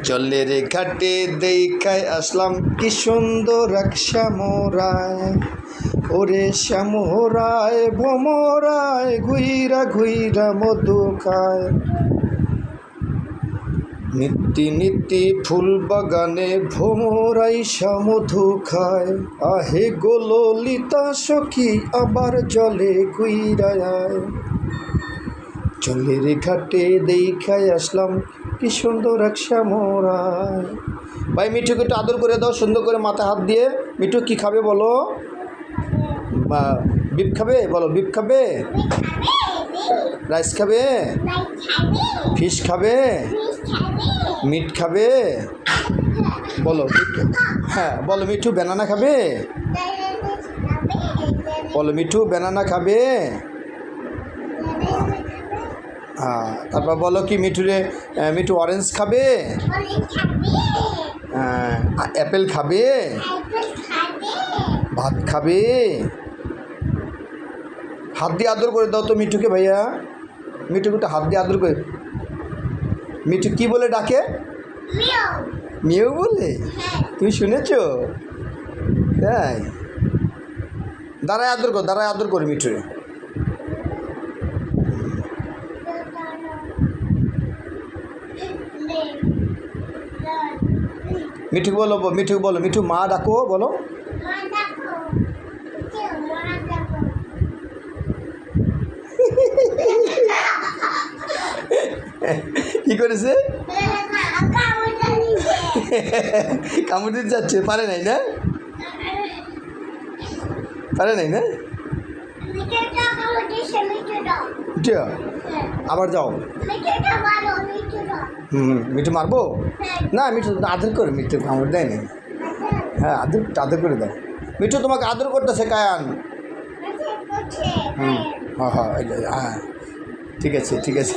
জলের ঘাটে দেখায় আসলাম কি সুন্দর এক শ্যামরায়, ওরে শ্যামরায় ভোমরায় ঘুইরা ঘুইরা মধু খায়। নিত্যি নিত্যি ফুল বাগানে ভোমরাই মধু খায়, আহে গো ললিতা সখী আবার জলে ঘুইরায়। জলের ঘাটে দেখায় আসলাম কি সুন্দর এক শ্যামরায়। ভাই মিঠুকে একটু আদর করে দাও সুন্দর করে, মাথা হাত দিয়ে। মিঠু কি খাবে বলো? বিপ খাবে বলো, বিপ খাবে, রাইস খাবে, ফিশ খাবে, মিট খাবে বলো। হ্যাঁ বলো মিঠু ব্যানানা খাবে, বলো মিঠু ব্যানানা খাবে। হ্যাঁ তারপর বলো কি মিঠু অরেঞ্জ খাবে, অ্যাপেল খাবে, ভাত খাবে। হাত দিয়ে আদর করে দাও তো মিঠুকে ভাইয়া, মিঠুকে একটু হাত দিয়ে আদর করে। মিঠু কি বলে ডাকে? মিউ বলে? তুমি শুনেছো? তাই দাঁড়ায় আদর কর, দাঁড়ায় আদর করে মিঠু। মিঠুকে বলো, মিঠুকে বলো, মিঠু মা ডাকো বলো। কি করেছে? কামড় দিতে যাচ্ছে, পারে নাই না, পারে নাই না। আবার যাও। মিঠু মারবো না, মিঠু আদর করে, মিঠু কামড় দেয় না। হ্যাঁ আদর আদর করে দাও। মিঠু তোমাকে আদর করতেছে কায়ান। হ্যাঁ হ্যাঁ হ্যাঁ ঠিক আছে ঠিক আছে।